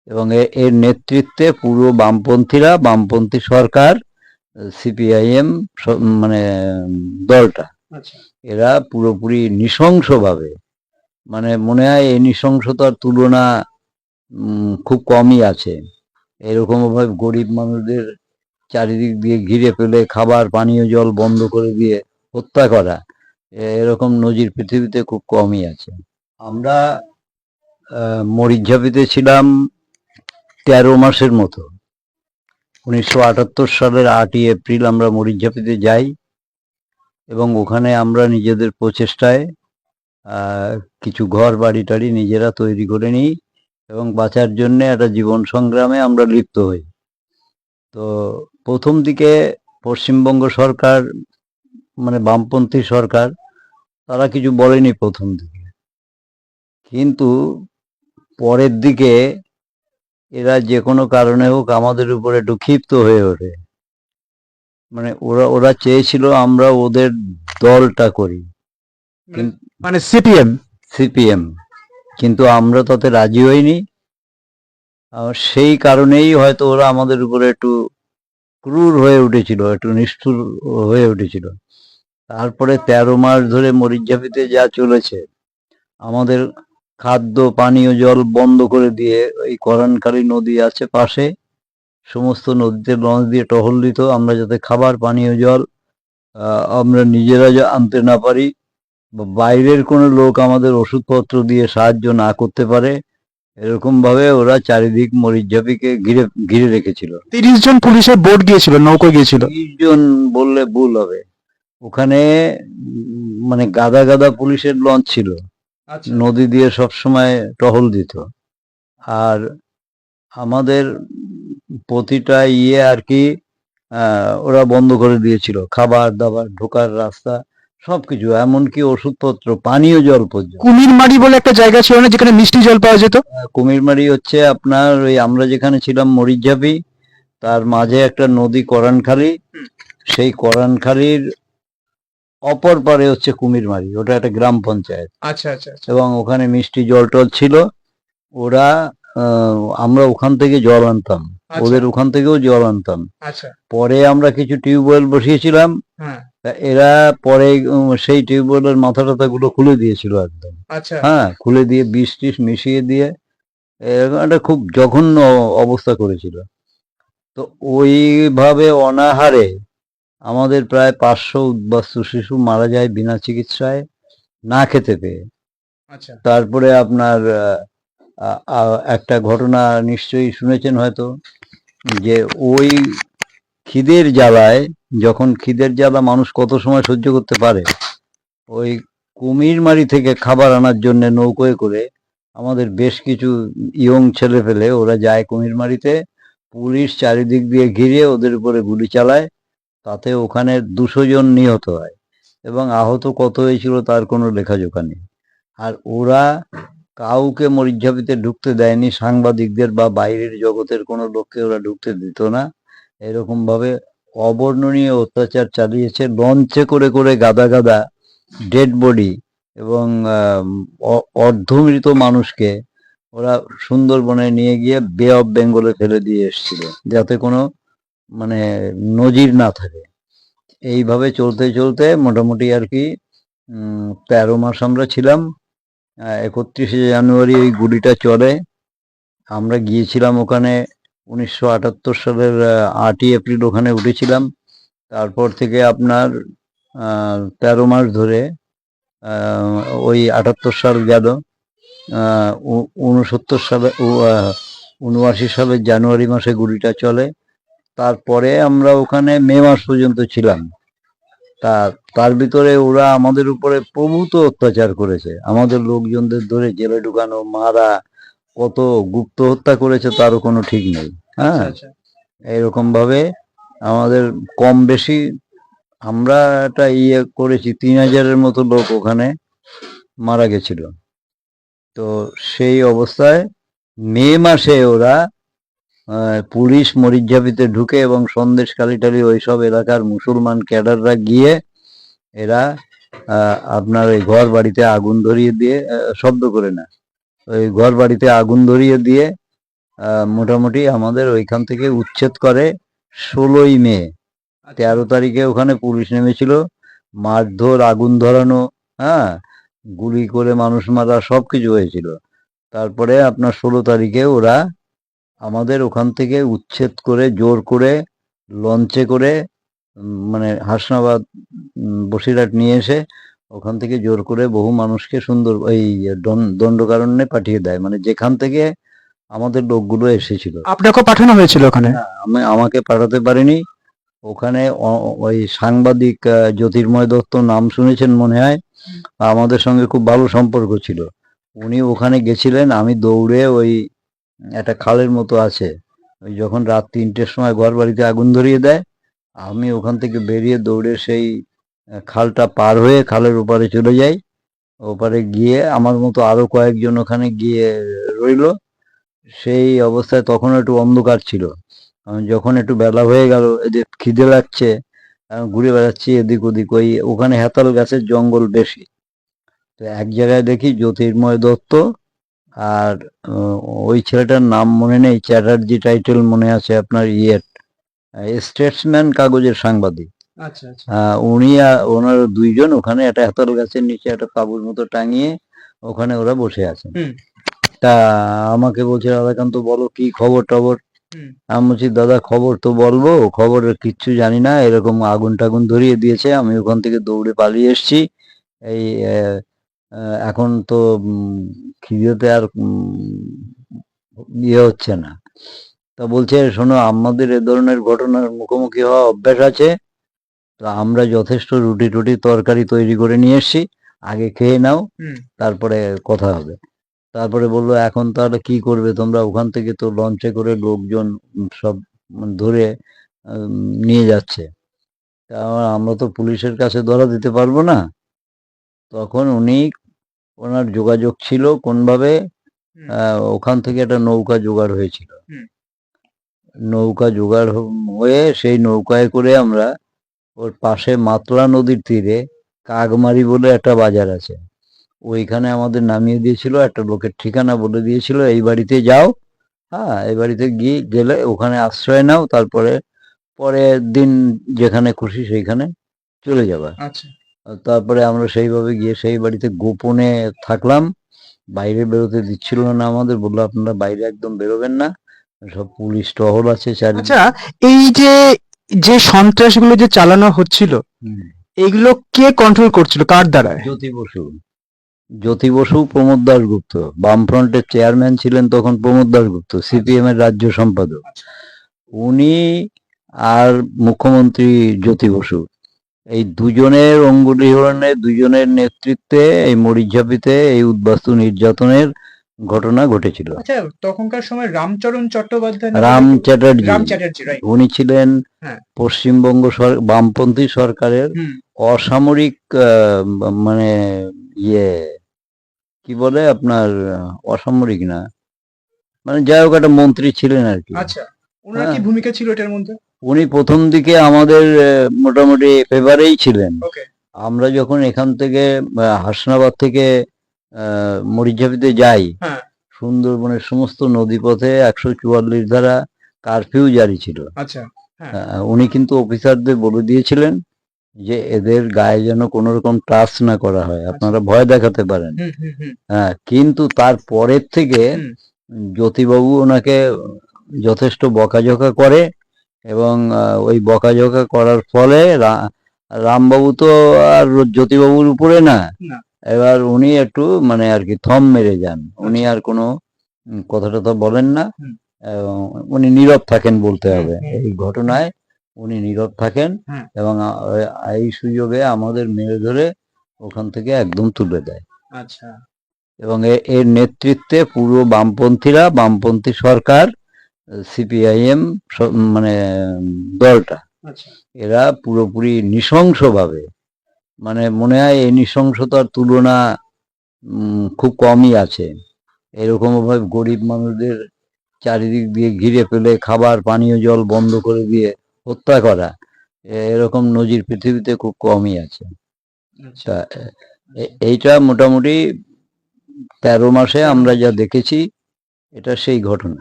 এবং এর নেতৃত্বে পুরো বামপন্থী সরকার, সিপিআইএম মানে দলটা, আচ্ছা। এরা পুরোপুরি নৃশংসভাবে, মানে মনে হয় এই নৃশংসতার তুলনা খুব কমই আছে। এরকম ভাবে গরিব মানুষদের চারিদিক দিয়ে ঘিরে ফেলে খাবার পানীয় জল বন্ধ করে দিয়ে হত্যা করা, এরকম নজির পৃথিবীতে খুব কমই আছে। আমরা মরিচঝাপিতে ছিলাম 13 মাসের মতো। 1978 সালের 8ই এপ্রিল আমরা মরিচঝাপিতে যাই এবং ওখানে আমরা নিজেদের প্রচেষ্টায় কিছু ঘর বাড়ি টাড়ি নিজেরা তৈরি করে নিই এবং বাঁচার জন্য একটা জীবন সংগ্রামে আমরা লিপ্ত হই। তো প্রথম দিকে পশ্চিমবঙ্গ সরকার, মানে বামপন্থী সরকার, তারা কিছু বলেনি প্রথম দিকে, কিন্তু পরের দিকে এরা যে কোনো কারণে হোক আমাদের উপর একটু ক্ষিপ্ত হয়ে ওঠে। মানে ওরা চেয়েছিল আমরা ওদের দলটা করি, মানে সিপিএম, কিন্তু আমরা তাতে রাজি হইনি। সেই কারণেই হয়তো ওরা আমাদের উপরে একটু ক্রূর হয়ে উঠেছিল, একটু নিষ্ঠুর হয়ে উঠেছিল। তারপরে 13 মাস ধরে মরিচঝাপিতে যা চলেছে, আমাদের খাদ্য পানীয় জল বন্ধ করে দিয়ে, ওই করানখালী নদী আছে পাশে, সমস্ত নদীতে লঞ্চ দিয়ে টহল দিত আমরা যাতে খাবার পানীয় জল আমরা নিজেরা আনতে না পারি, বা বাইরের কোনো লোক আমাদের ওষুধপত্র দিয়ে সাহায্য না করতে পারে, এরকম ভাবে ওরা চারিদিক মরিচঝাপিকে ঘিরে ঘিরে রেখেছিল। 30 জন পুলিশের বোট গিয়েছিল, নৌকো গিয়েছিল। 30 জন বললে ভুল হবে, ওখানে মানে গাদা গাদা পুলিশের লঞ্চ ছিল, নদী দিয়ে সবসময় টহল দিত। আর আমাদের প্রতিটা আর কি ওরা বন্ধ করে দিয়েছিল, খাবার দাবার ঢোকার রাস্তা সবকিছু, এমনকি ওষুধপত্র পানীয় জল পর্যন্ত। কুমিরমারি বলে একটা জায়গা ছিল না, যেখানে মিষ্টি জল পাওয়া যেত? কুমিরমারি হচ্ছে আপনার ওই আমরা যেখানে ছিলাম মরিচঝাপি, তার মাঝে একটা নদী করানখালী, সেই করানখালীর অপর পারে হচ্ছে কুমিরমারি, ওটা একটা গ্রাম পঞ্চায়েত। আচ্ছা আচ্ছা। এবং ওখানে মিষ্টি জল টল ছিল, ওরা আমরা ওখান থেকে জল আনতাম, ওদের ওখান থেকেও জল আনতাম। আচ্ছা। পরে আমরা কিছু টিউবওয়েল বসিয়েছিলাম, এরা পরে সেই টিউবওয়েলের মাথা টাথা গুলো খুলে দিয়েছিল একদম। আচ্ছা। হ্যাঁ, খুলে দিয়ে বিষ টিষ মিশিয়ে দিয়ে এরকম একটা খুব জঘন্য অবস্থা করেছিল। তো ওইভাবে অনাহারে আমাদের প্রায় 500 উদ্বাস্তু শিশু মারা যায় বিনা চিকিৎসায়, না খেতে পেয়ে। আচ্ছা। তারপরে আপনার একটা ঘটনা নিশ্চয়ই শুনেছেন হয়তো, যে ওই খিদের জ্বালায়, যখন খিদের জ্বালা মানুষ কত সময় সহ্য করতে পারে, ওই কুমিরমারি থেকে খাবার আনার জন্য নৌকোয় করে আমাদের বেশ কিছু ইয়ং ছেলে ফেলে ওরা যায় কুমিরমারিতে, পুলিশ চারিদিক দিয়ে ঘিরে ওদের উপরে গুলি চালায়, তাতে ওখানে 200 জন নিহত হয় এবং আহত কত হয়েছিল তার কোনো লেখাজোখা নেই। আর ওরা কাউকে মরিচঝাপিতে ঢুকতে দেয়নি, সাংবাদিকদের বা বাইরের জগতের কোনো লোককে ওরা ঢুকতে দিত না। এরকম ভাবে অবর্ণনীয় অত্যাচার চালিয়েছে, লঞ্চে করে করে গাদা গাদা ডেড বডি এবং অর্ধমৃত মানুষকে ওরা সুন্দরবনে নিয়ে গিয়ে বে অফ বেঙ্গলে ফেলে দিয়ে এসেছিল, যাতে কোনো মানে নজির না থাকে। এইভাবে চলতে চলতে মোটামুটি আর কি 13 মাস আমরা ছিলাম। 31শে জানুয়ারি ওই গুলিটা চলে, আমরা গিয়েছিলাম ওখানে 1978 সালের 8ই এপ্রিল ওখানে উঠেছিলাম। তারপর থেকে আপনার 13 মাস ধরে ওই 78 সাল গেল, 69 সালে 79 সালের জানুয়ারি মাসে গুলিটা চলে। তারপরে আমরা ওখানে মে মাস পর্যন্ত ছিলাম। তার ভিতরে ওরা আমাদের উপরে প্রভূত অত্যাচার করেছে, আমাদের লোকজনদের ধরে জেলে ঢুকানো, মারা, কত গুপ্ত হত্যা করেছে তারও কোনো ঠিক নেই। হ্যাঁ, এইরকম ভাবে আমাদের কম বেশি আমরা একটা করেছি, 3000-এর মতো লোক ওখানে মারা গেছিল। তো সেই অবস্থায় মে মাসে ওরা পুলিশ মরিচঝাপিতে ঢুকে এবং সন্দেশ কালীটালি ওইসব এলাকার মুসলমান ক্যাডাররা গিয়ে এরা আপনার ওই ঘর বাড়িতে আগুন ধরিয়ে দিয়ে, শব্দ করে না, ওই ঘর বাড়িতে আগুন ধরিয়ে দিয়ে মোটামুটি আমাদের ওইখান থেকে উচ্ছেদ করে 16ই মে। 13 তারিখে ওখানে পুলিশ নেমেছিল, মারধর, আগুন ধরানো, হ্যাঁ, গুলি করে মানুষ মারা, সবকিছু হয়েছিল। তারপরে আপনার 16 তারিখে ওরা আমাদের ওখান থেকে উচ্ছেদ করে জোর করে লঞ্চে করে মানে হাসনাবাদ, বসিরহাট নিয়ে এসে ওখান থেকে জোর করে বহু মানুষকে সুন্দর এই দণ্ডকারণ্যে পাঠিয়ে দেয়, মানে যেখান থেকে আমাদের লোকগুলো এসেছিল। আপনাকেও পাঠানো হয়েছিল ওখানে? আমাকে পাঠাতে পারেনি। ওখানে ওই সাংবাদিক জ্যোতির্ময় দত্ত, নাম শুনেছেন মনে হয়, আমাদের সঙ্গে খুব ভালো সম্পর্ক ছিল। উনি ওখানে গেছিলেন। আমি দৌড়ে ওই একটা খালের মতো আছে, ওই যখন রাত 3টের সময় ঘর বাড়িতে আগুন ধরিয়ে দেয়, আমি ওখান থেকে বেরিয়ে দৌড়ে সেই খালটা পার হয়ে খালের ওপারে চলে যাই। ওপারে গিয়ে আমার মতো আরো কয়েকজন ওখানে গিয়ে রইল। সেই অবস্থায় তখন একটু অন্ধকার ছিল। যখন একটু বেলা হয়ে গেল, এদের খিদে লাগছে, আমি ঘুরে বেড়াচ্ছি এদিক ওদিক, ওখানে হেতাল গাছের জঙ্গল বেশি। তো এক জায়গায় দেখি জ্যোতির্ময় দত্ত আর ওই ছেলেটার নাম মনে নেই, চ্যাটার্জি টাইটেল মনে আছে আপনার, স্টেটসম্যান কাগজের সাংবাদিক। আচ্ছা আচ্ছা। উনি ওনার দুইজন ওখানে একটা হেতাল গাছের নিচে একটা তাঁবুর মতো টাঙিয়ে ওখানে ওরা বসে আছেন। তা আমাকে বলছে, রাধাকান্ত বলো কি খবর টবর। আমি বলছি, দাদা খবর তো বলবো, খবরের কিচ্ছু জানি না, এরকম আগুন টাগুন ধরিয়ে দিয়েছে, আমি ওখান থেকে দৌড়ে পালিয়ে এসেছি। এই এখন তো খিদেতে আর ইয়ে হচ্ছে না। তা বলছে, শোনো, আমাদের এ ধরনের ঘটনার মুখোমুখি হওয়া অভ্যাস আছে, তো আমরা যথেষ্ট রুটি টুটি তরকারি তৈরি করে নিয়ে এসছি, আগে খেয়ে নাও, তারপরে কথা হবে। তারপরে বললো, এখন তাহলে কি করবে তোমরা? ওখান থেকে তো লঞ্চে করে লোকজন সব ধরে নিয়ে যাচ্ছে, তা আমরা তো পুলিশের কাছে ধরা দিতে পারবো না। তখন ওনার যোগাযোগ ছিল কোনভাবে, ওখান থেকে একটা নৌকা জোগাড় হয়েছিল। নৌকা জোগাড় হয়ে সেই নৌকায় করে আমরা ওর পাশে মাতলা নদীর তীরে কাগমারি বলে একটা বাজার আছে, ওইখানে আমাদের নামিয়ে দিয়েছিল। একটা লোকের ঠিকানা বলে দিয়েছিল, এই বাড়িতে যাও, হ্যাঁ, এই বাড়িতে গেলে ওখানে আশ্রয় নাও, তারপরে পরের দিন যেখানে খুশি সেইখানে চলে যাবা। তারপরে আমরা সেইভাবে গিয়ে সেই বাড়িতে গোপনে থাকলাম। বাইরে বেরোতে দিচ্ছিল না আমাদের, বললো আপনারা বাইরে একদম বেরোবেন না, সব পুলিশ টহল আছে চারিদিকে। আচ্ছা, এই যে যে সন্ত্রাসগুলো যে চালানো হচ্ছিল, এগুলো কে কন্ট্রোল করছিল, কার দ্বারা? জ্যোতি বসু, প্রমোদ দাশগুপ্ত, বামফ্রন্টের চেয়ারম্যান ছিলেন তখন প্রমোদ দাশগুপ্ত, সিপিএম এর রাজ্য সম্পাদক, উনি আর মুখ্যমন্ত্রী জ্যোতি বসু, এই দুজনের অঙ্গুলিহরণে, দুজনের নেতৃত্বে এই মরিচঝাপিতে এই উদ্বাস্তু নির্যাতনের ঘটনা ঘটেছিল। আচ্ছা, তখনকার সময় রামচরণ চট্টোপাধ্যায়, রাম চ্যাটার্জি, উনি ছিলেন পশ্চিমবঙ্গ বামপন্থী সরকারের অসামরিক মানে কি বলে আপনার, অসামরিক না, মানে যাই হোক একটা মন্ত্রী ছিলেন আর কি। আচ্ছা, ওনার কি ভূমিকা ছিল এটার মধ্যে? উনি প্রথম দিকে আমাদের মোটামুটি ফেভারেই ছিলেন। আমরা যখন এখান থেকে হাসনাবাদ থেকে মরিচঝাপিতে যাই, সুন্দরবনের সমস্ত নদীপথে 144 ধারা কারফিউ জারি ছিল। উনি কিন্তু অফিসারদের বলে দিয়েছিলেন যে এদের গায়ে যেন কোনো রকম টাচ না করা হয়, আপনারা ভয় দেখাতে পারেন। হ্যাঁ, কিন্তু তারপরের থেকে জ্যোতিবাবু ওনাকে যথেষ্ট বকাঝকা করে, এবং ওই বকাঝকা করার ফলে রামবাবু তো আর জ্যোতিবাবুর উপরে না, এবার উনি একটু মানে আর কি থম মেরে যান, উনি আর কোনো কথা টথা বলেন না, উনি নীরব থাকেন বলতে হবে। এই ঘটনায় উনি নীরব থাকেন, এবং এই সুযোগে আমাদের মেরে ধরে ওখান থেকে একদম তুলে দেয়। এবং এর নেতৃত্বে পুরো বামপন্থীরা, বামপন্থী সরকার, সিপিআইএম মানে দলটা, এরা পুরোপুরি নৃশংসভাবে, মানে মনে হয় এই নৃশংসতার তুলনা খুব কমই আছে। এরকম ভাবে গরিব মানুষদের চারিদিক দিয়ে ঘিরে ফেলে খাবার পানীয় জল বন্ধ করে দিয়ে হত্যা করা, এরকম নজির পৃথিবীতে খুব কমই আছে। তা এইটা মোটামুটি 13 মাসে আমরা যা দেখেছি, এটা সেই ঘটনা।